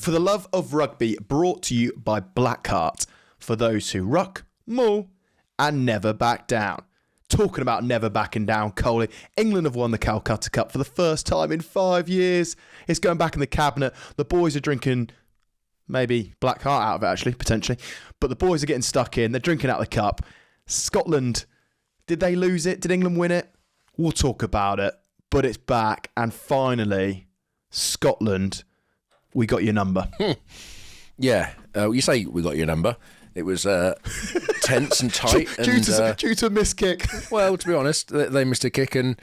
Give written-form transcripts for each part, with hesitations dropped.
For the Love of Rugby, brought to you by Blackheart. For those who ruck, maul, and never back down. Talking about never backing down, Coley. England have won the Calcutta Cup for the first time in 5 years. It's going back in the cabinet. The boys are drinking maybe Blackheart out of it, actually, potentially. But the boys are getting stuck in. They're drinking out the cup. Scotland, did they lose it? Did England win it? We'll talk about it. But it's back. And finally, Scotland, we got your number. Yeah, you say we got your number. It was tense and tight. Due to a missed kick. Well, to be honest, they missed a kick and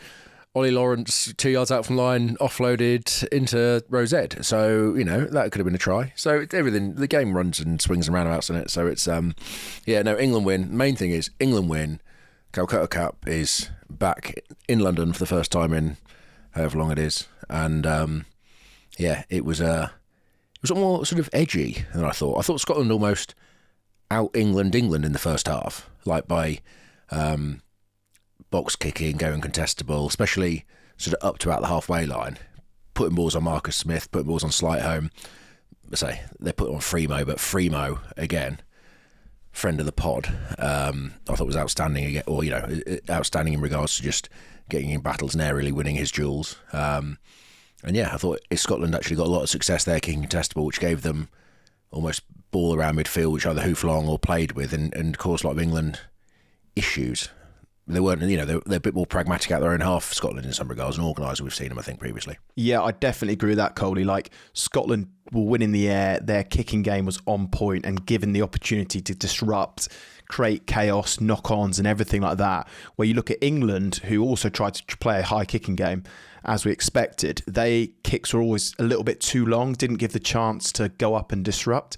Ollie Lawrence, 2 yards out from line, offloaded into Rosette. So, that could have been a try. So everything, the game runs and swings and roundabouts in it. So it's, England win. Main thing is England win. Calcutta Cup is back in London for the first time in however long it is. And, it was more sort of edgy than I thought. I thought Scotland almost out England in the first half, like by box kicking, going contestable, especially sort of up to about the halfway line, putting balls on Marcus Smith, putting balls on Slightholme. Say they put on Fremo, but Fremo again, friend of the pod, I thought was outstanding again, or outstanding in regards to just getting in battles and aerially winning his duels. I thought Scotland actually got a lot of success there kicking contestable, which gave them almost ball around midfield, which either hoof long or played with, and caused a lot of England issues. They weren't, they're a bit more pragmatic out their own half, Scotland, in some regards, and organised. We've seen them, I think, previously. Yeah, I definitely agree with that, Coley. Like, Scotland will win in the air. Their kicking game was on point and given the opportunity to disrupt, create chaos, knock-ons and everything like that. Where you look at England, who also tried to play a high kicking game, as we expected, they kicks were always a little bit too long, didn't give the chance to go up and disrupt.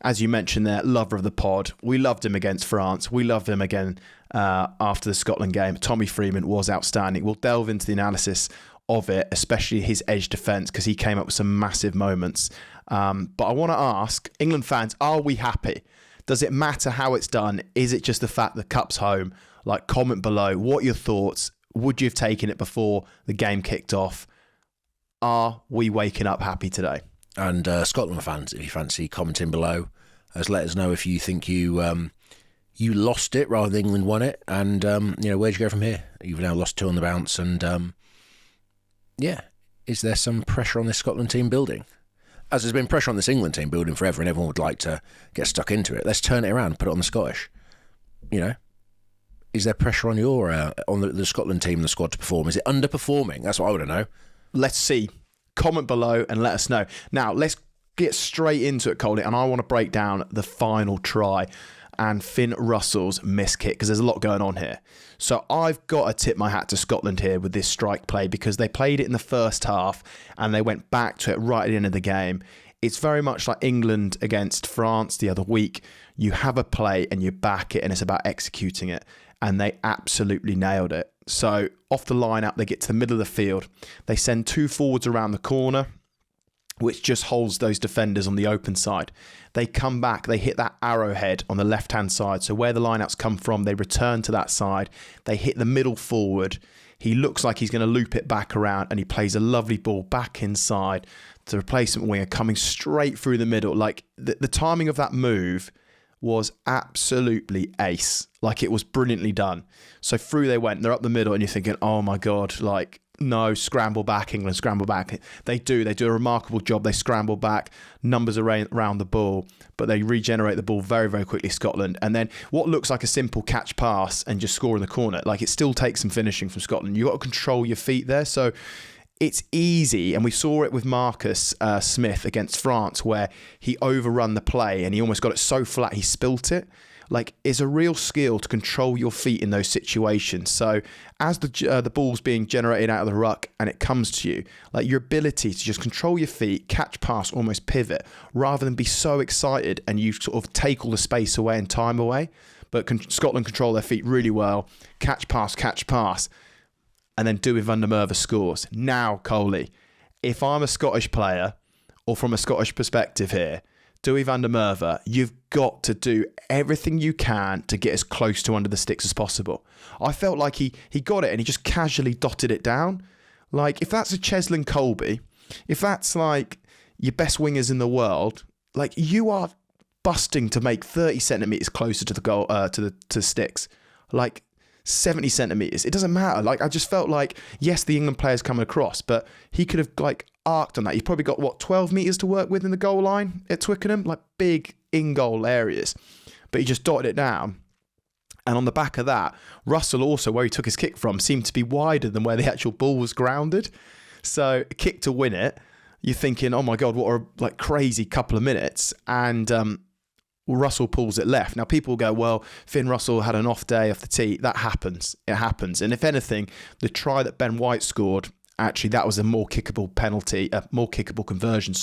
As you mentioned there, lover of the pod, we loved him against France. We loved him again after the Scotland game. Tommy Freeman was outstanding. We'll delve into the analysis of it, especially his edge defence, because he came up with some massive moments. But I want to ask, England fans, are we happy? Does it matter how it's done? Is it just the fact the cup's home? Like, comment below. What are your thoughts? Would you have taken it before the game kicked off? Are we waking up happy today? And Scotland fans, if you fancy commenting below, let us know if you think you lost it rather than England won it, and where'd you go from here? You've now lost 2 on the bounce, and is there some pressure on this Scotland team building? As there's been pressure on this England team building forever, and everyone would like to get stuck into it. Let's turn it around and put it on the Scottish. Is there pressure on your on the Scotland team and the squad to perform? Is it underperforming? That's what I want to know. Let's see. Comment below and let us know. Now, let's get straight into it, Coley, and I want to break down the final try and Finn Russell's missed kick, because there's a lot going on here. So I've got to tip my hat to Scotland here with this strike play, because they played it in the first half and they went back to it right at the end of the game. It's very much like England against France the other week. You have a play and you back it, and it's about executing it. And they absolutely nailed it. So off the line out, they get to the middle of the field. They send 2 forwards around the corner, which just holds those defenders on the open side. They come back, they hit that arrowhead on the left-hand side. So where the lineouts come from, they return to that side. They hit the middle forward. He looks like he's going to loop it back around, and he plays a lovely ball back inside to the replacement winger coming straight through the middle. Like, the timing of that move was absolutely ace. Like, it was brilliantly done. So through they went, they're up the middle, and you're thinking, oh my God, like, no, scramble back, England, scramble back. They do a remarkable job. They scramble back, numbers around the ball, but they regenerate the ball very, very quickly, Scotland. And then what looks like a simple catch pass and just score in the corner, like, it still takes some finishing from Scotland. You've got to control your feet there. So it's easy, and we saw it with Marcus Smith against France, where he overrun the play and he almost got it so flat he spilt it. Like, it's a real skill to control your feet in those situations. So as the ball's being generated out of the ruck and it comes to you, like, your ability to just control your feet, catch, pass, almost pivot, rather than be so excited and you sort of take all the space away and time away. But Scotland control their feet really well, catch, pass, and then Dewey van der Merwe scores. Now, Coley, if I'm a Scottish player, or from a Scottish perspective here, Dewey van der Merwe, you've got to do everything you can to get as close to under the sticks as possible. I felt like he got it and he just casually dotted it down. Like, if that's a Cheslin Colby, if that's like, your best wingers in the world, like you are busting to make 30 centimetres closer to the goal, to the sticks, like 70 centimetres. It doesn't matter. Like, I just felt like, yes, the England player's coming across, but he could have like arced on that. He's probably got 12 metres to work with in the goal line at Twickenham, like big in-goal areas, but he just dotted it down. And on the back of that, Russell also, where he took his kick from, seemed to be wider than where the actual ball was grounded. So a kick to win it, you're thinking, oh my God, what a like crazy couple of minutes. And Russell pulls it left. Now people will go, well, Finn Russell had an off day off the tee. That happens. It happens. And if anything, the try that Ben White scored, actually that was a more kickable penalty, a more kickable conversion,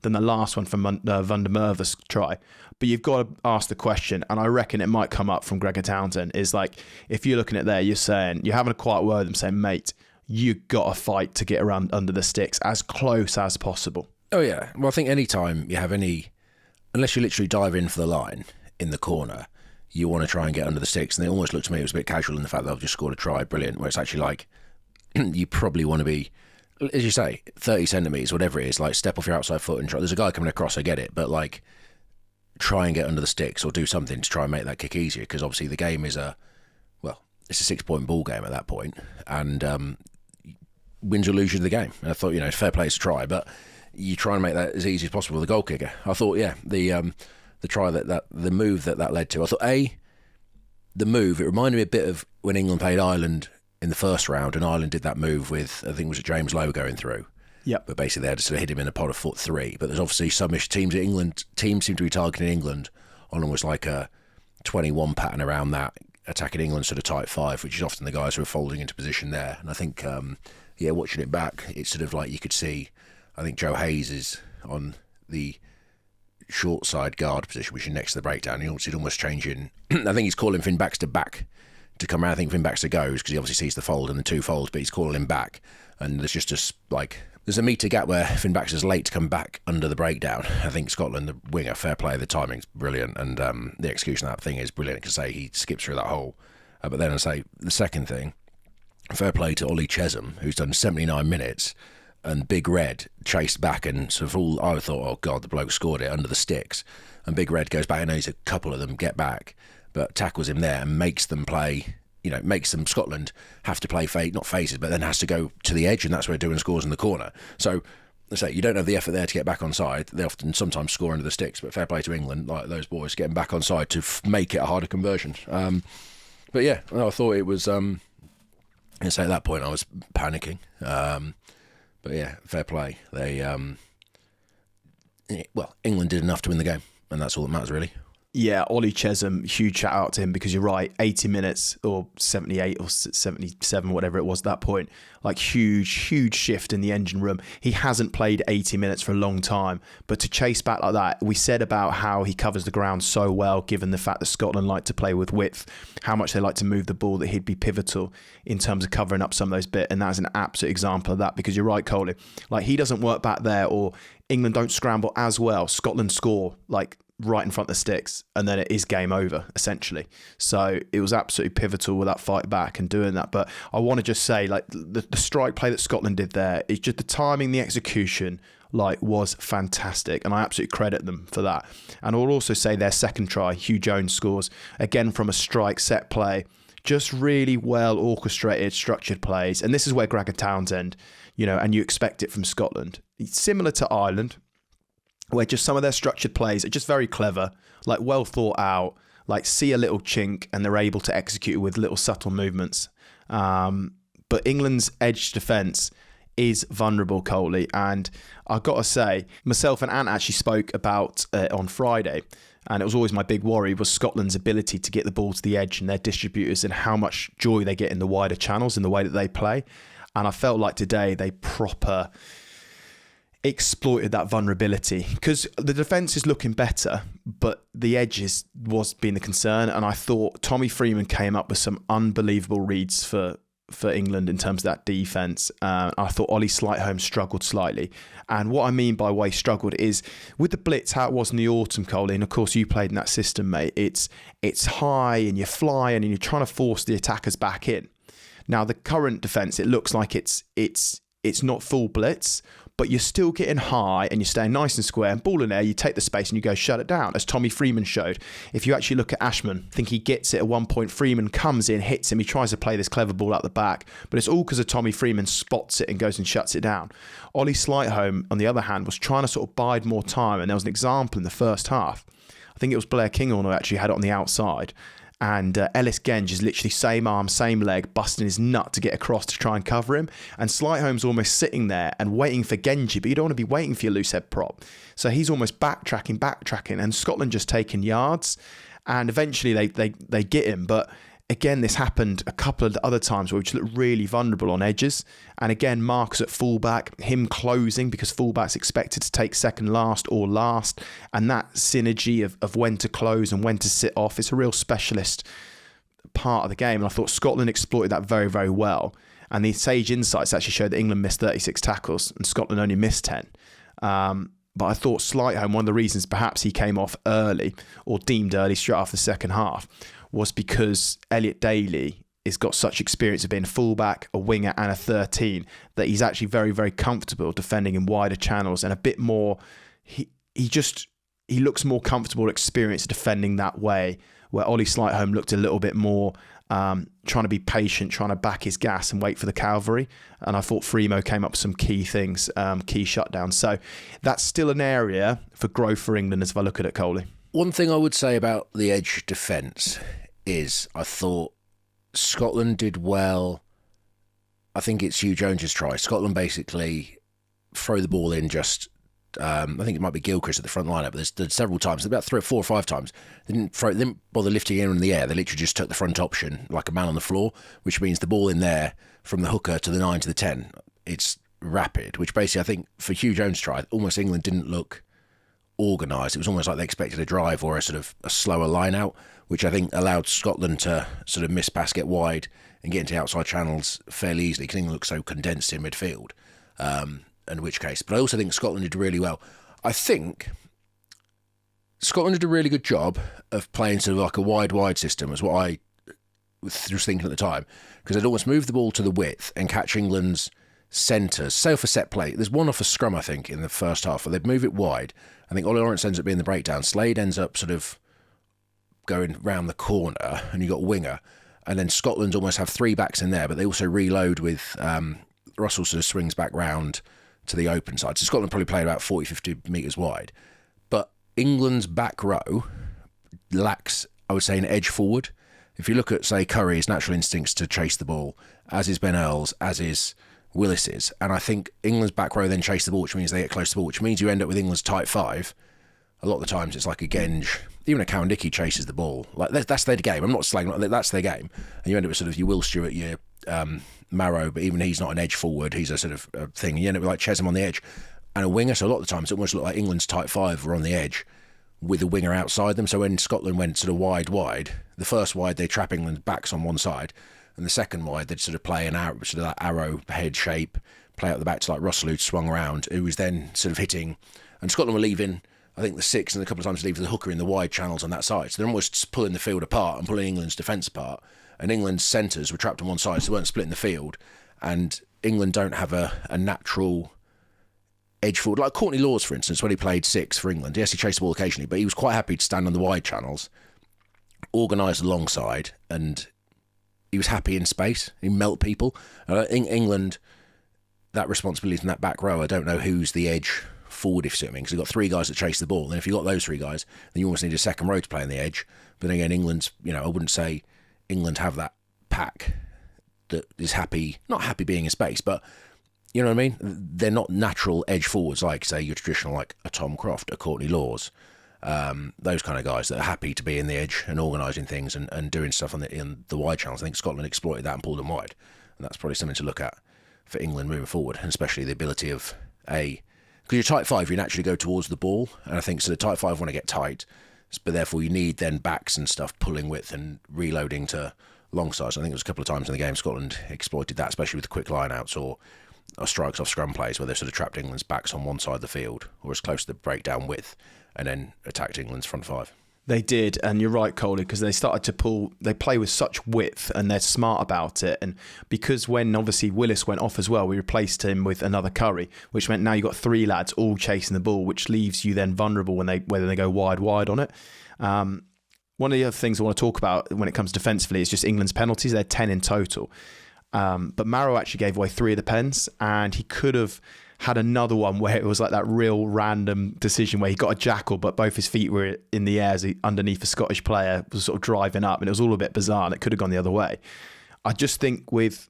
than the last one from Van der Merwe's try. But you've got to ask the question, and I reckon it might come up from Gregor Townsend, is like, if you're looking at there, you're having a quiet word with them saying, mate, you got to fight to get around under the sticks as close as possible. Oh yeah. Well, I think any time you have unless you literally dive in for the line in the corner, you want to try and get under the sticks. And it almost looked to me, it was a bit casual in the fact that I've just scored a try, brilliant, where it's actually like, you probably want to be, as you say, 30 centimetres, whatever it is, like step off your outside foot and try. There's a guy coming across, I get it, but like try and get under the sticks or do something to try and make that kick easier, because obviously the game is it's a 6-point ball game at that point, and wins or lose you the game. And I thought, fair play to try, but you try and make that as easy as possible with the goal kicker. I thought, the try the move that led to, I thought, the move, it reminded me a bit of when England played Ireland in the first round, and Ireland did that move with, I think it was James Lowe going through. Yep. But basically they had to sort of hit him in a pot of foot 3. But there's obviously some teams seem to be targeting England on almost like a 21 pattern around that, attacking England sort of tight 5, which is often the guys who are folding into position there. And I think, watching it back, it's sort of like you could see, I think Joe Hayes is on the short side guard position, which is next to the breakdown. He's almost changing. I think he's calling Finn Baxter back to come around. I think Finn Baxter goes because he obviously sees the fold and the 2 folds, but he's calling him back. And there's just there's a metre gap where Finn Baxter's late to come back under the breakdown. I think Scotland, the winger, fair play, the timing's brilliant, and the execution of that thing is brilliant, because he skips through that hole. But then I say the second thing, fair play to Ollie Chesham, who's done 79 minutes, and Big Red chased back, and sort of I thought, oh God, the bloke scored it under the sticks. And Big Red goes back, and there's a couple of them get back, but tackles him there and makes them play, makes them, Scotland, have to play not phases, but then has to go to the edge, and that's where Doohan scores in the corner. So, let's say, you don't have the effort there to get back on side. They often sometimes score under the sticks, but fair play to England, like those boys, getting back on side to make it a harder conversion. But yeah, I thought it was, at that point I was panicking. But yeah, fair play. They, England did enough to win the game, and that's all that matters, really. Yeah, Ollie Chesham, huge shout out to him, because you're right, 80 minutes or 78 or 77, whatever it was at that point, like huge shift in the engine room. He hasn't played 80 minutes for a long time, but to chase back like that, we said about how he covers the ground so well, given the fact that Scotland like to play with width, how much they like to move the ball, that he'd be pivotal in terms of covering up some of those bits, and that's an absolute example of that, because you're right, Coley, like he doesn't work back there, or England don't scramble as well. Scotland score like right in front of the sticks, and then it is game over, essentially. So it was absolutely pivotal with that fight back and doing that. But I want to just say, like, the strike play that Scotland did there, it's just the timing, the execution, like, was fantastic, and I absolutely credit them for that. And I'll also say their second try, Hugh Jones scores, again from a strike set play, just really well orchestrated, structured plays. And this is where Gregor Townsend, and you expect it from Scotland. It's similar to Ireland, where just some of their structured plays are just very clever, like well thought out, like see a little chink and they're able to execute with little subtle movements. But England's edge defence is vulnerable, Coley. And I've got to say, myself and Ant actually spoke about on Friday, and it was always my big worry, was Scotland's ability to get the ball to the edge and their distributors, and how much joy they get in the wider channels in the way that they play. And I felt like today they proper exploited that vulnerability, because the defence is looking better, but the edges was being the concern. And I thought Tommy Freeman came up with some unbelievable reads for England in terms of that defence. I thought Ollie Slightholme struggled slightly. And what I mean by why he struggled is with the blitz, how it was in the autumn, Coley, and of course you played in that system, mate. It's high and you're flying and you're trying to force the attackers back in. Now the current defence, it looks like it's not full blitz, but you're still getting high and you're staying nice and square, and ball in air, you take the space and you go shut it down, as Tommy Freeman showed. If you actually look at Ashman, I think he gets it at one point. Freeman comes in, hits him, he tries to play this clever ball out the back, but it's all because of Tommy Freeman spots it and goes and shuts it down. Ollie Slightholme, on the other hand, was trying to sort of bide more time, and there was an example in the first half. I think it was Blair Kinghorn who actually had it on the outside. And Ellis Genge is literally same arm, same leg, busting his nut to get across to try and cover him. And Slightholme's almost sitting there and waiting for Genji, but you don't want to be waiting for your loose head prop. So he's almost backtracking, and Scotland just taking yards. And eventually they get him. But again, this happened a couple of other times where we just looked really vulnerable on edges. And again, Marcus at fullback, him closing because fullback's expected to take second last or last. And that synergy of when to close and when to sit off, it's a real specialist part of the game. And I thought Scotland exploited that very, very well. And the Sage Insights actually showed that England missed 36 tackles and Scotland only missed 10. But I thought Slightholme, one of the reasons perhaps he came off early or deemed early straight after the second half, was because Elliot Daly has got such experience of being a fullback, a winger and a 13 that he's actually very, very comfortable defending in wider channels and a bit more, he looks more comfortable, experienced defending that way, where Ollie Slightholme looked a little bit more trying to be patient, trying to back his gas and wait for the cavalry. And I thought Fremo came up with some key things, key shutdowns. So that's still an area for growth for England as if I look at it, Coley. One thing I would say about the edge defence is I thought Scotland did well. I think it's Hugh Jones's try. Scotland basically throw the ball in just, I think it might be Gilchrist at the front lineup, but there's several times, about 3 or 4 or 5 times, they didn't bother lifting it in the air. They literally just took the front option like a man on the floor, which means the ball in there from the hooker to the 9 to the 10, it's rapid, which basically I think for Hugh Jones' try, almost England didn't look organised. It was almost like they expected a drive or a sort of a slower line out, which I think allowed Scotland to sort of miss pass, get wide and get into outside channels fairly easily because England looked so condensed in midfield, in which case. But I also think Scotland did really well. I think Scotland did a really good job of playing sort of like a wide system, was what I was thinking at the time, because they'd almost move the ball to the width and catch England's centres. Say off a set play, there's one off a scrum, I think, in the first half, where they'd move it wide. I think Ollie Lawrence ends up being the breakdown. Slade ends up sort of going round the corner, and you got winger. And then Scotland almost have 3 backs in there, but they also reload with Russell sort of swings back round to the open side. So Scotland probably played about 40, 50 metres wide. But England's back row lacks, I would say, an edge forward. If you look at, say, Curry's natural instincts to chase the ball, as is Ben Earls, as is Willis's, and I think England's back row then chase the ball, which means they get close to the ball, which means you end up with England's tight 5. A lot of the times it's like a Genge, even a Cowan-Dickey chases the ball. Like that's their game. I'm not slagging, that's their game. And you end up with sort of your Will Stewart, your Marrow, but even he's not an edge forward, he's a sort of thing. And you end up with like Chesham on the edge and a winger. So a lot of the times it almost looked like England's tight 5 were on the edge with a winger outside them. So when Scotland went sort of wide, the first wide they trap England's backs on one side, and the second wide they'd sort of play an arrow, sort of that arrow head shape, play out the back to like Russell, who'd swung around, who was then sort of hitting, and Scotland were leaving, I think, the 6 and a couple of times leaving the hooker in the wide channels on that side. So they're almost pulling the field apart and pulling England's defence apart, and England's centres were trapped on one side, so they weren't splitting the field, and England don't have a natural edge forward. Like Courtney Lawes, for instance, when he played 6 for England, yes, he chased the ball occasionally, but he was quite happy to stand on the wide channels, organised alongside, and he was happy in space. He melt people. In England, that responsibility in that back row, I don't know who's the edge forward, if you see what I mean, because you've got 3 guys that chase the ball, and if you've got those 3 guys, then you almost need a second row to play on the edge. But again, England's, I wouldn't say England have that pack that is happy, not happy being in space, but you know what I mean? They're not natural edge forwards like, say, your traditional, like a Tom Croft, a Courtney Lawes, those kind of guys that are happy to be in the edge and organising things and doing stuff in the wide channels. I think Scotland exploited that and pulled them wide, and that's probably something to look at for England moving forward, and especially the ability of because you're tight 5, you naturally go towards the ball, and I think so the tight 5 want to get tight, but therefore you need then backs and stuff pulling width and reloading to long sides. I think there was a couple of times in the game Scotland exploited that, especially with the quick line-outs or strikes off scrum plays where they sort of trapped England's backs on one side of the field or as close to the breakdown width and then attacked England's front 5. They did, and you're right, Coley, because they started to pull. They play with such width, and they're smart about it. And because when obviously Willis went off as well, we replaced him with another Curry, which meant now you got three lads all chasing the ball, which leaves you then vulnerable whether they go wide on it. One of the other things I want to talk about when it comes defensively is just England's penalties. They're 10 in total, but Marrow actually gave away 3 of the pens, and he could have had another one where it was like that real random decision where he got a jackal, but both his feet were in the air as he, underneath a Scottish player, was sort of driving up, and it was all a bit bizarre, and it could have gone the other way. I just think with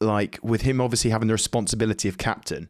him obviously having the responsibility of captain,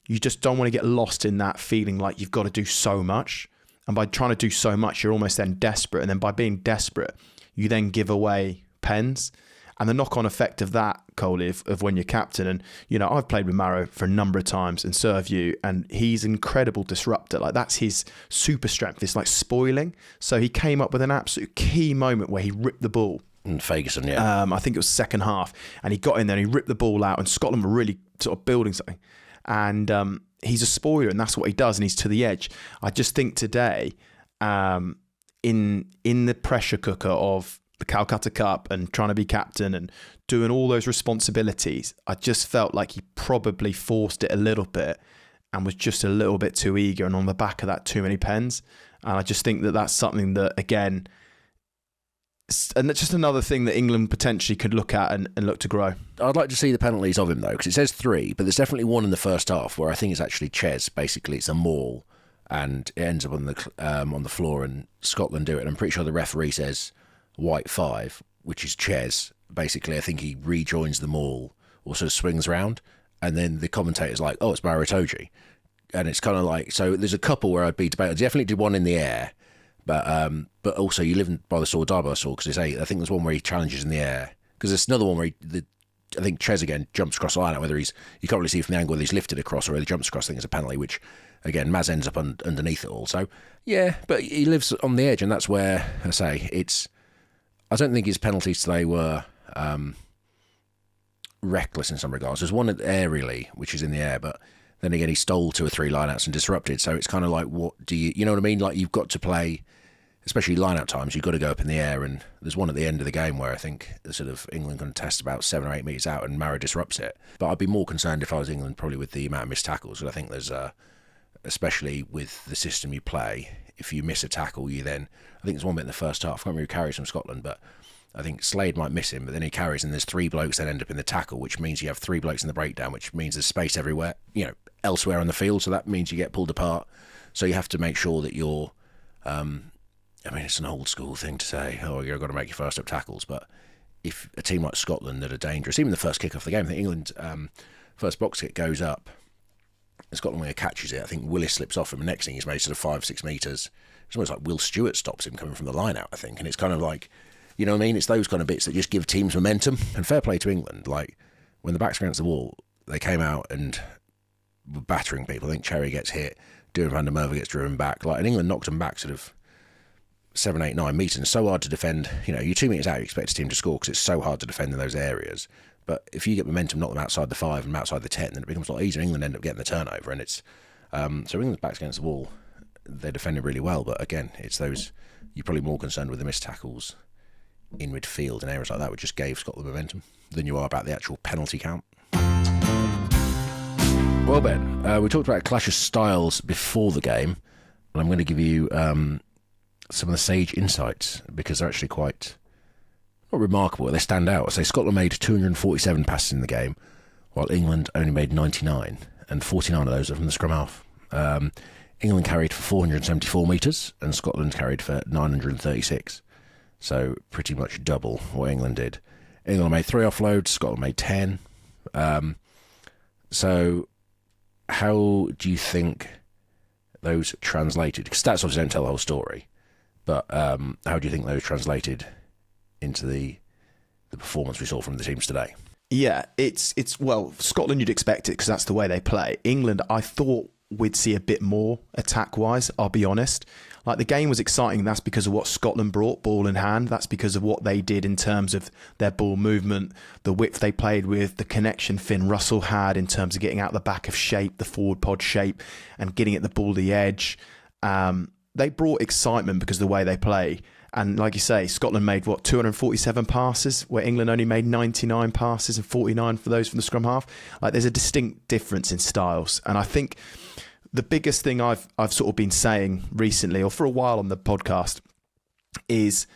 you just don't want to get lost in that feeling like you've got to do so much. And by trying to do so much, you're almost then desperate. And then by being desperate, you then give away pens. And the knock-on effect of that, Coley, of when you're captain, and I've played with Marrow for a number of times, and so have you, and he's an incredible disruptor. Like, that's his super strength. It's like spoiling. So he came up with an absolute key moment where he ripped the ball. And Ferguson, yeah. I think it was second half, and he got in there and he ripped the ball out, and Scotland were really sort of building something. And he's a spoiler, and that's what he does, and he's to the edge. I just think today, in the pressure cooker of the Calcutta Cup and trying to be captain and doing all those responsibilities, I just felt like he probably forced it a little bit and was just a little bit too eager, and on the back of that, too many pens. And I just think that that's something that, again, and that's just another thing that England potentially could look at and look to grow. I'd like to see the penalties of him, though, because it says 3, but there's definitely one in the first half where I think it's actually Ches. Basically, it's a maul, and it ends up on the floor, and Scotland do it. And I'm pretty sure the referee says white 5, which is Ches. Basically, I think he rejoins the maul or sort of swings round, and then the commentator's like, "Oh, it's Baratoji," and it's kind of like, so there's a couple where I'd be debating. I definitely did one in the air. But also you live by the sword, die by the sword, because I think there's one where he challenges in the air, because there's another one where I think Ches again jumps across the line, whether you can't really see from the angle whether he's lifted across or whether he jumps across. I think it's a penalty, which again Maz ends up underneath it all. So yeah, but he lives on the edge, and that's where I say I don't think his penalties today were reckless in some regards. There's one aerially, which is in the air, but then again he stole 2 or 3 lineouts and disrupted. So it's kind of like, what do you know what I mean? Like, you've got to play, especially line-out times, you've got to go up in the air, and there's one at the end of the game where I think the sort of England contest about 7 or 8 metres out and Marrow disrupts it. But I'd be more concerned if I was England probably with the amount of missed tackles, because I think there's, especially with the system you play, if you miss a tackle, I think there's one bit in the first half, I can't remember who carries from Scotland, but I think Slade might miss him, but then he carries, and there's 3 blokes that end up in the tackle, which means you have 3 blokes in the breakdown, which means there's space everywhere, elsewhere on the field, so that means you get pulled apart. So you have to make sure that you're, it's an old school thing to say, oh, you've got to make your first up tackles, but if a team like Scotland that are dangerous, even the first kick off the game, I think England first box kick goes up, and Scotland winger catches it, I think Willis slips off him, and next thing he's made sort of 5-6 metres. It's almost like Will Stewart stops him coming from the line out, I think, and it's kind of like, you know what I mean? It's those kind of bits that just give teams momentum, and fair play to England. Like, when the backs against the wall, they came out and were battering people. I think Cherry gets hit, Duran van der Merwe gets driven back. Like, and England knocked them back sort of 7, 8, 9 metres. And it's so hard to defend. You're 2 metres out, you expect a team to score because it's so hard to defend in those areas. But if you get momentum, knock them outside the 5 and outside the 10, then it becomes a lot easier. England end up getting the turnover. And it's so England's backs against the wall, they're defending really well. But again, it's those, you're probably more concerned with the missed tackles in midfield and areas like that, which just gave Scotland momentum, than you are about the actual penalty count. Well, Ben, we talked about a clash of styles before the game, and I'm going to give you some of the sage insights, because they're actually quite, not remarkable, they stand out. So Scotland made 247 passes in the game, while England only made 99, and 49 of those are from the scrum half. England carried for 474 metres, and Scotland carried for 936. So pretty much double what England did. England made 3 offloads, Scotland made 10. So how do you think those translated? Because stats obviously don't tell the whole story, but how do you think those translated into the performance we saw from the teams today? Yeah, it's well, Scotland you'd expect it because that's the way they play. England, I thought we'd see a bit more attack-wise, I'll be honest. Like, the game was exciting. That's because of what Scotland brought, ball in hand. That's because of what they did in terms of their ball movement, the width they played with, the connection Finn Russell had in terms of getting out the back of shape, the forward pod shape, and getting at the ball the edge. they brought excitement because of the way they play. And like you say, Scotland made, 247 passes, where England only made 99 passes and 49 for those from the scrum half. Like, there's a distinct difference in styles. And I think the biggest thing I've sort of been saying recently, or for a while on the podcast, is,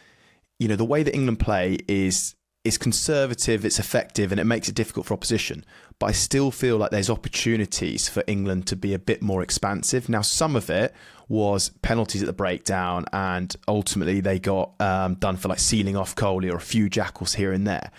the way that England play is conservative, it's effective, and it makes it difficult for opposition. But I still feel like there's opportunities for England to be a bit more expansive. Now, some of it was penalties at the breakdown, and ultimately they got done for like sealing off Coley or a few jackals here and there.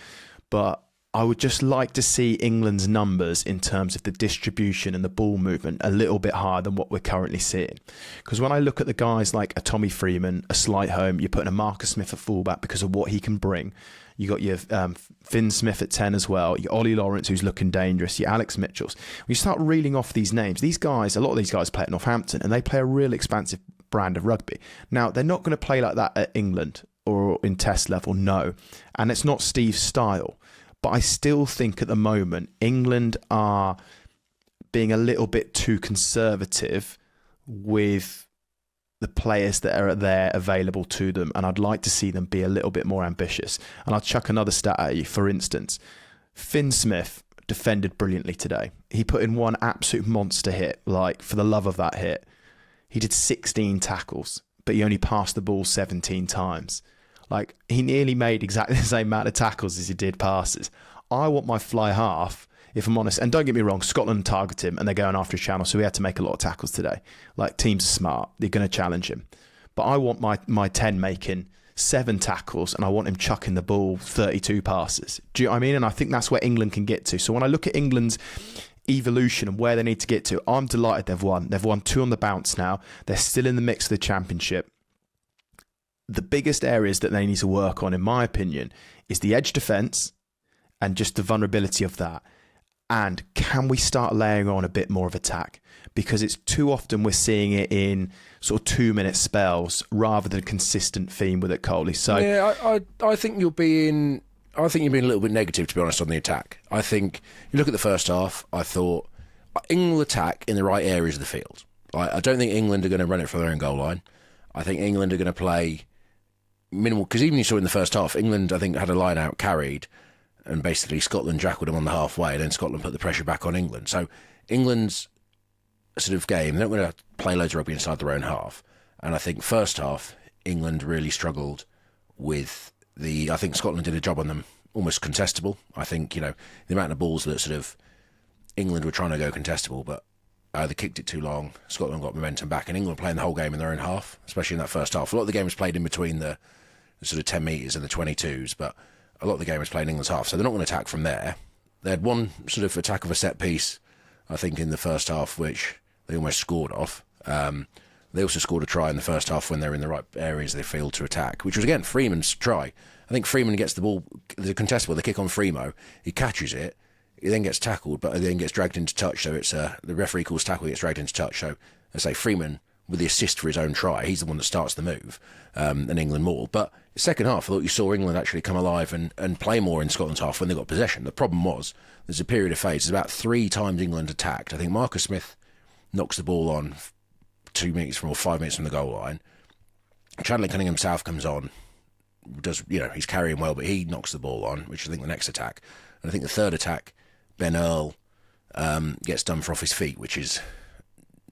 But I would just like to see England's numbers in terms of the distribution and the ball movement a little bit higher than what we're currently seeing. Because when I look at the guys like a Tommy Freeman, a Slightholme, you're putting a Marcus Smith at fullback because of what he can bring. You got your Finn Smith at 10 as well. Your Ollie Lawrence, who's looking dangerous. Your Alex Mitchells. When you start reeling off these names, these guys, a lot of these guys play at Northampton, and they play a real expansive brand of rugby. Now, they're not going to play like that at England or in test level, no. And it's not Steve's style. But I still think at the moment, England are being a little bit too conservative with the players that are there available to them, and I'd like to see them be a little bit more ambitious. And I'll chuck another stat at you. For instance, Finn Smith defended brilliantly today. He put in one absolute monster hit, like, for the love of that hit. He did 16 tackles, but he only passed the ball 17 times. Like, he nearly made exactly the same amount of tackles as he did passes. I want my fly half, if I'm honest, and don't get me wrong, Scotland target him and they're going after his channel, so we had to make a lot of tackles today. Like, teams are smart, they're going to challenge him. But I want my 10 making 7 tackles, and I want him chucking the ball 32 passes. Do you know what I mean? And I think that's where England can get to. So when I look at England's evolution and where they need to get to, I'm delighted they've won. They've won 2 on the bounce now. They're still in the mix of the championship. The biggest areas that they need to work on, in my opinion, is the edge defence and just the vulnerability of that. And can we start layering on a bit more of attack? Because it's too often we're seeing it in sort of 2-minute spells rather than a consistent theme with it, Coley. So yeah, I think you're being a little bit negative, to be honest, on the attack. I think you look at the first half. I thought England will attack in the right areas of the field. I don't think England are going to run it from their own goal line. I think England are going to play minimal, because even you saw in the first half, England, I think, had a line out carried, and basically Scotland jackled them on the halfway, and then Scotland put the pressure back on England. So England's sort of game, they're not going to play loads of rugby inside their own half. And I think first half, England really struggled with I think Scotland did a job on them, almost contestable. I think, the amount of balls that sort of England were trying to go contestable, but they kicked it too long. Scotland got momentum back, and England playing the whole game in their own half, especially in that first half. A lot of the game was played in between the sort of 10 metres and the 22s, but a lot of the game was played in England's half, so they're not going to attack from there. They had one sort of attack of a set piece, I think, in the first half, which they almost scored off. They also scored a try in the first half when they were in the right areas they failed to attack, which was, again, Freeman's try. I think Freeman gets the ball, the contestable, they kick on Freemo, he catches it, he then gets tackled, but then gets dragged into touch, so it's the referee calls tackle, he gets dragged into touch. So, I say, Freeman, with the assist for his own try, he's the one that starts the move, and England maul. But the second half, I thought you saw England actually come alive and play more in Scotland's half when they got possession. The problem was, there's a period of phase, there's about 3 times England attacked. I think Marcus Smith knocks the ball on 2 minutes from, or 5 minutes from the goal line. Chandler Cunningham South comes on, he's carrying well, but he knocks the ball on, which is, I think, the next attack. And I think the third attack, Ben Earl gets done for off his feet, which is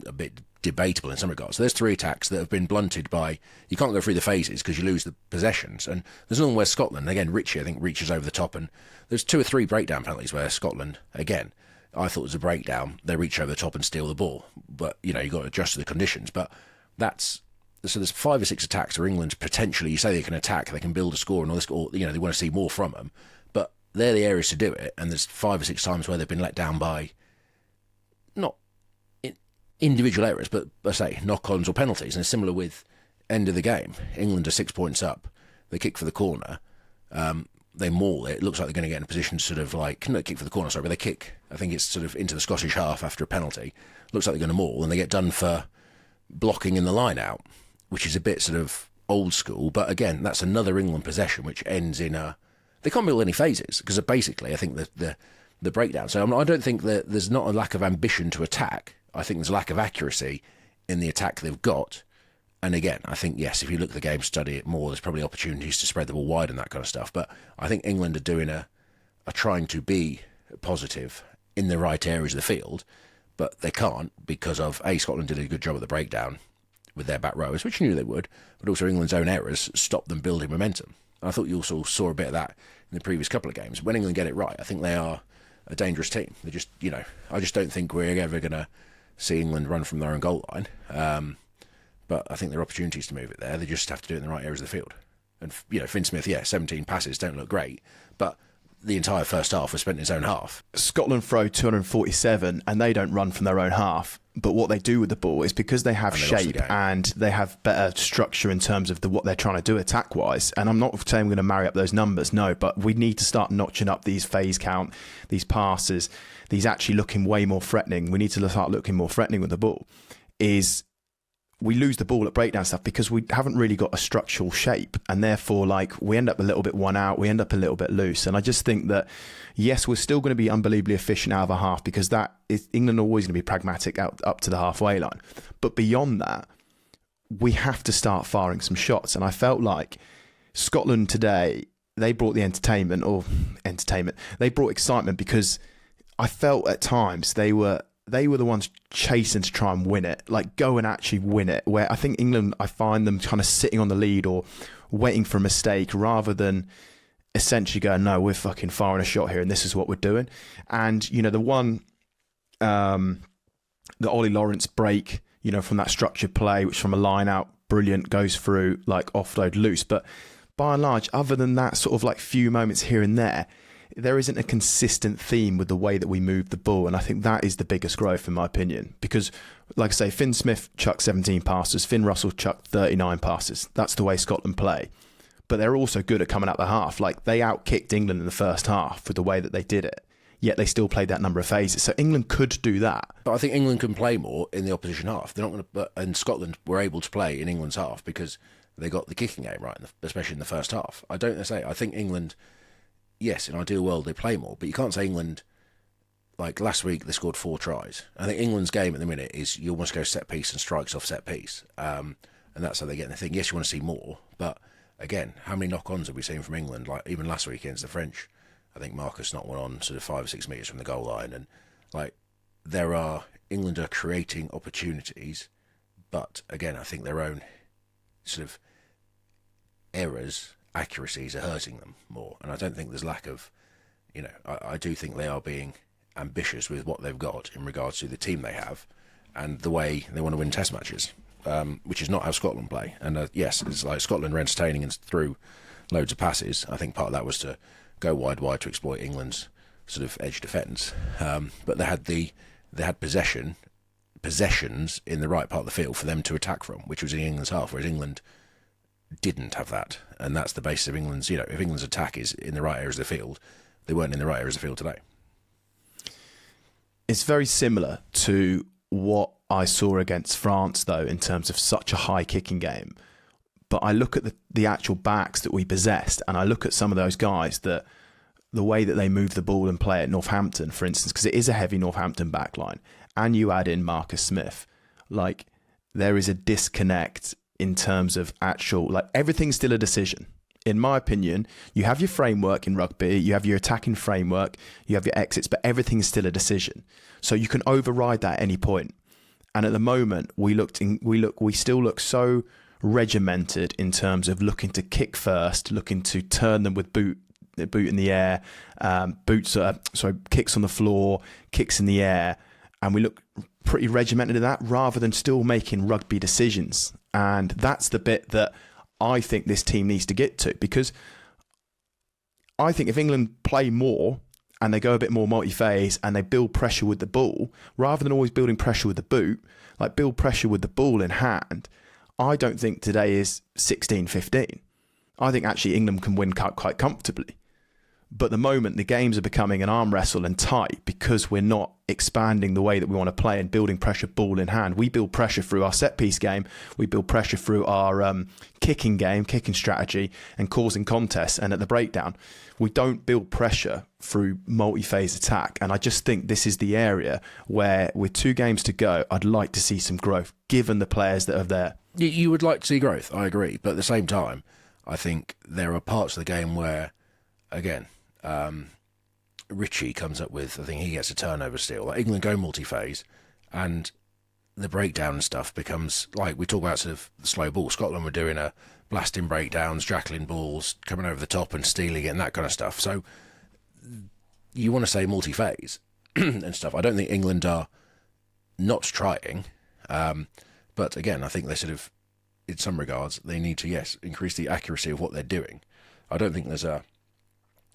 a bit debatable in some regards. So there's 3 attacks that have been blunted by, you can't go through the phases because you lose the possessions. And there's another one where Scotland, again, Ritchie, I think, reaches over the top, and there's 2 or 3 breakdown penalties where Scotland, again, I thought it was a breakdown, they reach over the top and steal the ball. But, you've got to adjust to the conditions. But so there's 5 or 6 attacks where England potentially, you say they can attack, they can build a score and all this, or, they want to see more from them. But they're the areas to do it, and there's 5 or 6 times where they've been let down by not individual errors, but I say knock-ons or penalties. And it's similar with end of the game. England are 6 points up. They kick for the corner. They maul it. It looks like they're going to get in a position to sort of like, not kick for the corner, sorry, but they kick, I think it's sort of into the Scottish half after a penalty. Looks like they're going to maul, and they get done for blocking in the line out, which is a bit sort of old school. But again, that's another England possession, which ends in they can't build any phases, because basically, I think the breakdown. So I don't think that there's not a lack of ambition to attack. I think there's a lack of accuracy in the attack they've got. And again, I think, yes, if you look at the game, study it more, there's probably opportunities to spread the ball wide and that kind of stuff. But I think England are trying to be positive in the right areas of the field, but they can't because of, A, Scotland did a good job at the breakdown with their back rowers, which you knew they would, but also England's own errors stopped them building momentum. And I thought you also saw a bit of that in the previous couple of games. When England get it right, I think they are a dangerous team. They just, I just don't think we're ever going to see England run from their own goal line. But I think there are opportunities to move it there. They just have to do it in the right areas of the field. And, Finn Smith, 17 passes don't look great, but the entire first half was spent in his own half. Scotland throw 247 and they don't run from their own half. But what they do with the ball is because they have shape and they have better structure in terms of what they're trying to do attack-wise. And I'm not saying we're going to marry up those numbers, no, but we need to start notching up these phase count, these passes, these actually looking way more threatening. We need to start looking more threatening with the ball. We lose the ball at breakdown stuff because we haven't really got a structural shape, and therefore we end up a little bit one out, we end up a little bit loose. And I just think that, yes, we're still going to be unbelievably efficient out of a half because England are always going to be pragmatic up to the halfway line. But beyond that, we have to start firing some shots. And I felt like Scotland today, they brought the entertainment. They brought excitement because I felt at times they were the ones chasing to try and win it, go and actually win it. Where I think England, I find them kind of sitting on the lead or waiting for a mistake rather than essentially going, no, we're fucking firing a shot here and this is what we're doing. And, the one, the Ollie Lawrence break, from that structured play, which from a line out, brilliant, goes through, offload loose. But by and large, other than that sort of few moments here and there isn't a consistent theme with the way that we move the ball. And I think that is the biggest growth, in my opinion. Because, like I say, Finn Smith chucked 17 passes, Finn Russell chucked 39 passes. That's the way Scotland play. But they're also good at coming out the half. They out-kicked England in the first half with the way that they did it. Yet they still played that number of phases. So England could do that. But I think England can play more in the opposition half. They're not going to, and Scotland were able to play in England's half because they got the kicking game right, especially in the first half. I think England... Yes, in an ideal world, they play more, but you can't say England, last week, they scored 4 tries. I think England's game at the minute is you almost go set piece and strikes off set piece. And that's how they get in the thing. Yes, you want to see more, but again, how many knock-ons have we seen from England? Even last week against the French, I think Marcus knocked one on sort of 5 or 6 metres from the goal line. And England are creating opportunities, but again, I think their own sort of errors, accuracies are hurting them more. And I don't think there's lack of, I do think they are being ambitious with what they've got in regards to the team they have and the way they want to win test matches, which is not how Scotland play. And yes, it's Scotland are entertaining and threw loads of passes. I think part of that was to go wide to exploit England's sort of edge defence. But they had possessions in the right part of the field for them to attack from, which was in England's half, whereas England didn't have that. And that's the basis of England's, if England's attack is in the right areas of the field, they weren't in the right areas of the field today. It's very similar to what I saw against France, though, in terms of such a high kicking game. But I look at the actual backs that we possessed, and I look at some of those guys that the way that they move the ball and play at Northampton, for instance, because it is a heavy Northampton backline, and you add in Marcus Smith, there is a disconnect in terms of actual, everything's still a decision. In my opinion, you have your framework in rugby, you have your attacking framework, you have your exits, but everything's still a decision. So you can override that at any point. And at the moment, we still look so regimented in terms of looking to kick first, looking to turn them with boot in the air, kicks on the floor, kicks in the air, and we look pretty regimented in that rather than still making rugby decisions. And that's the bit that I think this team needs to get to, because I think if England play more and they go a bit more multi-phase and they build pressure with the ball, rather than always building pressure with the boot, build pressure with the ball in hand, I don't think today is 16-15. I think actually England can win quite comfortably. But the moment the games are becoming an arm wrestle and tight because we're not expanding the way that we want to play and building pressure ball in hand. We build pressure through our set piece game. We build pressure through our kicking game, kicking strategy and causing contests. And at the breakdown, we don't build pressure through multi-phase attack. And I just think this is the area where with 2 games to go, I'd like to see some growth given the players that are there. You would like to see growth, I agree. But at the same time, I think there are parts of the game where, again, Richie comes up with, I think he gets a turnover steal. Like England go multi-phase, and the breakdown and stuff becomes, like we talk about sort of the slow ball. Scotland were doing a blasting breakdowns, jackling balls, coming over the top and stealing it and that kind of stuff. So you want to say multi-phase and stuff. I don't think England are not trying. But again, I think they sort of, in some regards, they need to, yes, increase the accuracy of what they're doing. I don't think there's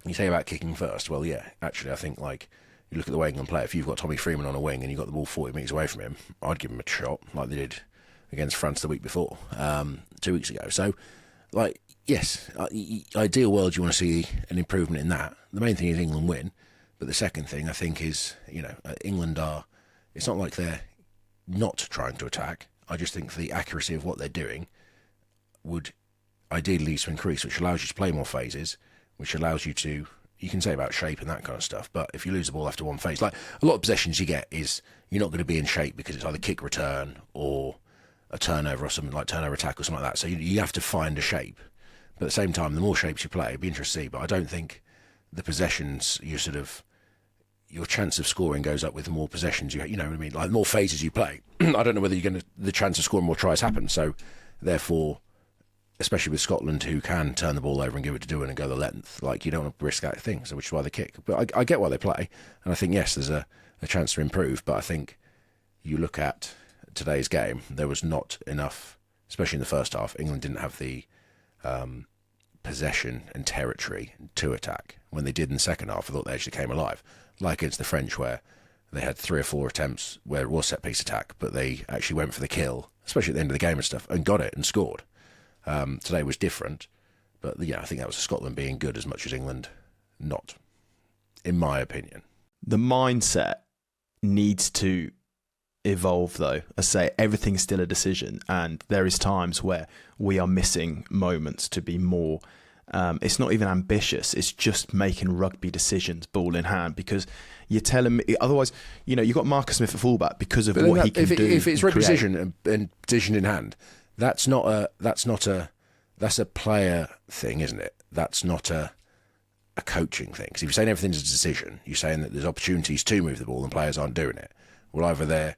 you say about kicking first. Well, yeah, actually, I think, like, you look at the way England play, if you've got Tommy Freeman on a wing and you've got the ball 40 metres away from him, I'd give him a shot, like they did against France the week before, 2 weeks ago. So, like, yes, ideal world, you want to see an improvement in that. The main thing is England win. But the second thing, I think, is, England are, it's not like they're not trying to attack. I just think the accuracy of what they're doing would ideally lead to increase, which allows you to play more phases, which allows you to, you can say about shape and that kind of stuff, but if you lose the ball after one phase, like a lot of possessions you get is you're not going to be in shape because it's either kick return or a turnover or something like turnover attack or something like that. So you have to find a shape. But at the same time, the more shapes you play, it'd be interesting to see, but I don't think the possessions, your chance of scoring goes up with the more possessions you know what I mean? Like the more phases you play. I don't know whether the chance of scoring more tries happens. So therefore, especially with Scotland, who can turn the ball over and give it to Doohan and go the length, like you don't want to risk that thing, so which is why they kick. But I get why they play, and I think yes, there's a chance to improve. But I think you look at today's game, there was not enough, especially in the first half. England didn't have the possession and territory to attack. When they did in the second half, I thought they actually came alive. Like against the French, where they had 3 or 4 attempts where it was set-piece attack, but they actually went for the kill, especially at the end of the game and stuff, and got it and scored. Today was different, but I think that was Scotland being good as much as England not, in my opinion. The mindset needs to evolve, though. I say everything's still a decision, and there is times where we are missing moments to be more. It's not even ambitious. It's just making rugby decisions, ball in hand, because you're telling me otherwise. You've got Marcus Smith at fullback because of what he can do. If it's rugby decision and decision in hand, that's a player thing, isn't it? That's not a coaching thing. Because if you're saying everything's a decision, you're saying that there's opportunities to move the ball and players aren't doing it. Well, either they're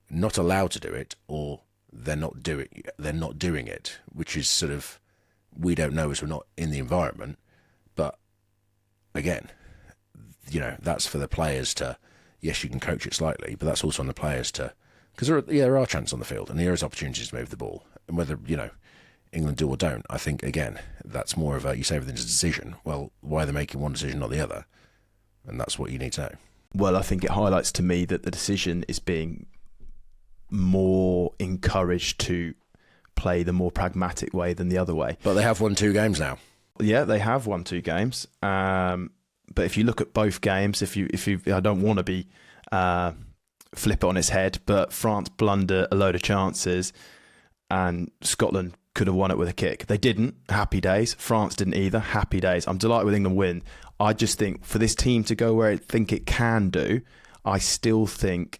not allowed to do it or they're not doing it, which is sort of, we don't know as we're not in the environment. But again, that's for the players to, yes, you can coach it slightly, but that's also on the players to, because there are chances on the field and there is opportunities to move the ball. And whether, England do or don't, I think, again, that's more of you say everything's a decision. Well, why are they making one decision, not the other? And that's what you need to know. Well, I think it highlights to me that the decision is being more encouraged to play the more pragmatic way than the other way. But they have won 2 games now. Yeah, they have won 2 games. But if you look at both games, if you, I don't want to be flip it on its head, but France blundered a load of chances, and Scotland could have won it with a kick. They didn't. Happy days. France didn't either. Happy days. I'm delighted with England win. I just think for this team to go where I think it can do, I still think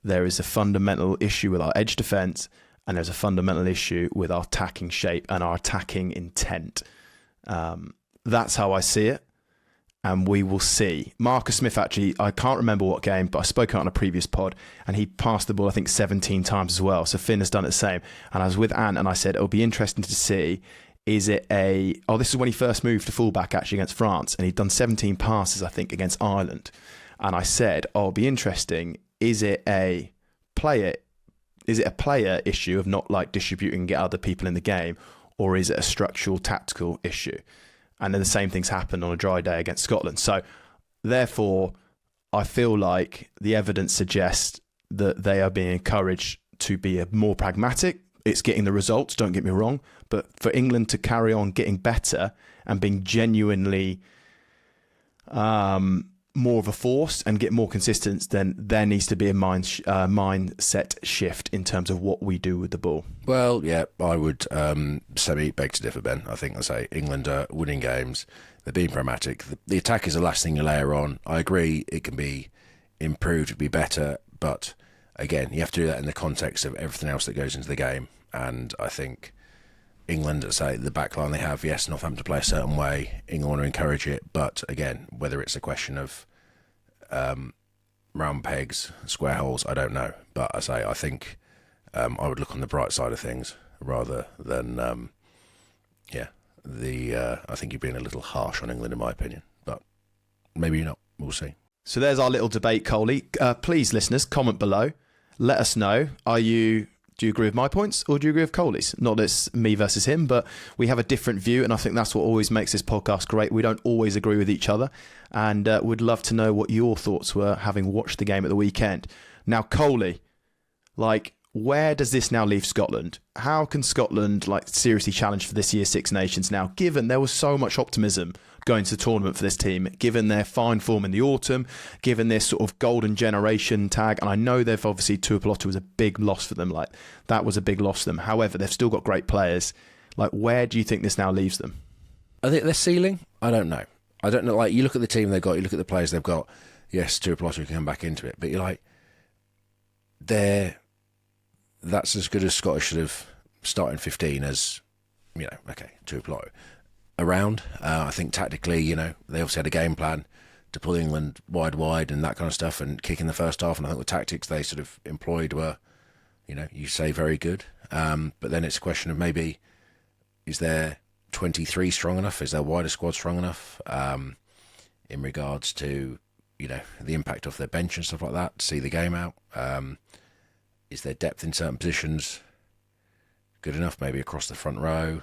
there is a fundamental issue with our edge defence, and there's a fundamental issue with our attacking shape and our attacking intent. That's how I see it, and we will see. Marcus Smith, actually, I can't remember what game, but I spoke about on a previous pod, and he passed the ball, I think, 17 times as well. So Finn has done it the same. And I was with Ant, and I said, it'll be interesting to see, this is when he first moved to fullback, actually, against France, and he'd done 17 passes, I think, against Ireland. And I said, it'll be interesting, is it a player issue of not like distributing and get other people in the game, or is it a structural tactical issue? And then the same things happened on a dry day against Scotland. So therefore, I feel like the evidence suggests that they are being encouraged to be more pragmatic. It's getting the results, don't get me wrong, but for England to carry on getting better and being genuinely more of a force and get more consistent, then there needs to be a mindset shift in terms of what we do with the ball. Well, yeah, I would beg to differ, Ben. I think, England are winning games. They're being pragmatic. The attack is the last thing you layer on. I agree it can be improved, be better, but again, you have to do that in the context of everything else that goes into the game. And I think England, say the back line they have, yes, Northampton play a certain way. England want to encourage it, but again, whether it's a question of round pegs, square holes, I don't know. But I think I would look on the bright side of things rather than I think you're being a little harsh on England in my opinion, but maybe you're not. We'll see. So there's our little debate, Coley. Please, listeners, comment below. Let us know. Do you agree with my points or do you agree with Coley's? Not that it's me versus him, but we have a different view, and I think that's what always makes this podcast great. We don't always agree with each other, and would love to know what your thoughts were having watched the game at the weekend. Now, Coley, where does this now leave Scotland? How can Scotland seriously challenge for this year's Six Nations now, given there was so much optimism going to the tournament for this team, given their fine form in the autumn, given this sort of golden generation tag? And I know they've obviously, Tuipulotu was a big loss for them. That was a big loss for them. However, they've still got great players. Where do you think this now leaves them? I think their ceiling, I don't know. I don't know. You look at the team they've got, you look at the players they've got. Yes, Tuipulotu can come back into it, but you're that's as good as Scottish sort of starting 15 as, Tuipulotu around. I think tactically, they obviously had a game plan to pull England wide and that kind of stuff and kick in the first half. And I think the tactics they sort of employed were, you say very good. But then it's a question of maybe, is their 23 strong enough? Is their wider squad strong enough in regards to, the impact of their bench and stuff like that to see the game out? Is their depth in certain positions good enough? Maybe across the front row,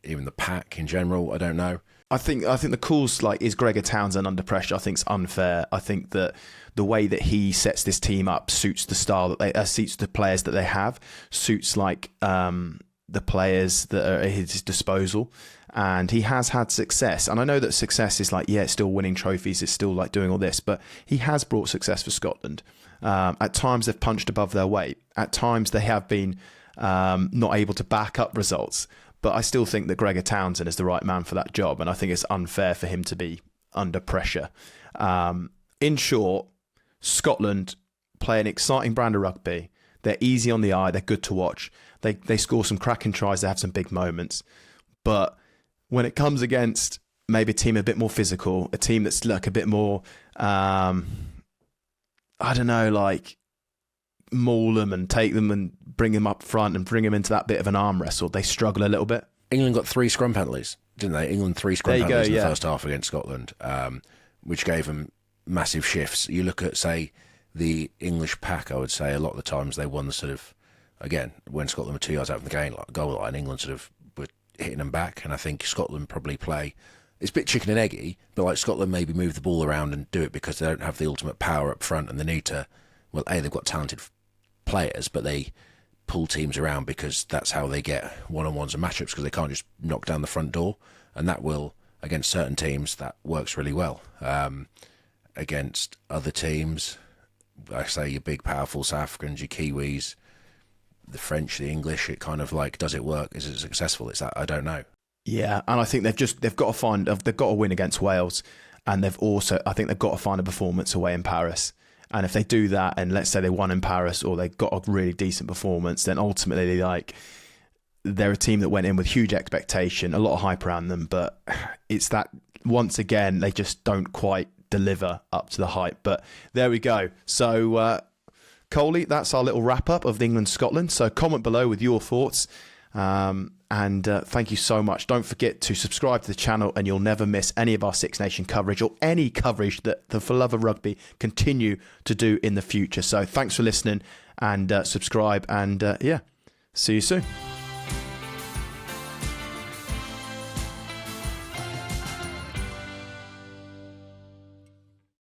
even the pack in general. I don't know. I think the calls is Gregor Townsend under pressure. I think it's unfair. I think that the way that he sets this team up suits the style that suits the players that they have, suits the players that are at his disposal. And he has had success. And I know that success is it's still winning trophies, it's still doing all this, but he has brought success for Scotland. At times they've punched above their weight. At times they have been not able to back up results. But I still think that Gregor Townsend is the right man for that job. And I think it's unfair for him to be under pressure. In short, Scotland play an exciting brand of rugby. They're easy on the eye. They're good to watch. They score some cracking tries. They have some big moments. But when it comes against maybe a team a bit more physical, a team that's a bit more, maul them and take them and bring them up front and bring them into that bit of an arm wrestle, they struggle a little bit. England got 3 scrum penalties, didn't they? England 3 scrum penalties in the first half against Scotland, which gave them massive shifts. You look at, say, the English pack, I would say a lot of the times they won the sort of, again, when Scotland were 2 yards out from the goal line, England sort of were hitting them back. And I think Scotland probably play, it's a bit chicken and eggy, but Scotland maybe move the ball around and do it because they don't have the ultimate power up front and they need to, they've got talented players, but they pull teams around because that's how they get one-on-ones and matchups, because they can't just knock down the front door. And that will, against certain teams, that works really well. Against other teams, I say your big, powerful South Africans, your Kiwis, the French, the English, it kind of does it work? Is it successful? It's that, I don't know. Yeah, and I think they've got to win against Wales, and they've got to find a performance away in Paris. And if they do that, and let's say they won in Paris or they got a really decent performance, then ultimately they're a team that went in with huge expectation, a lot of hype around them, but it's that once again they just don't quite deliver up to the hype. But there we go. So Coley, that's our little wrap up of England-Scotland. So comment below with your thoughts. And thank you so much. Don't forget to subscribe to the channel and you'll never miss any of our Six Nation coverage or any coverage that the For Love of Rugby continue to do in the future. So thanks for listening and subscribe and see you soon.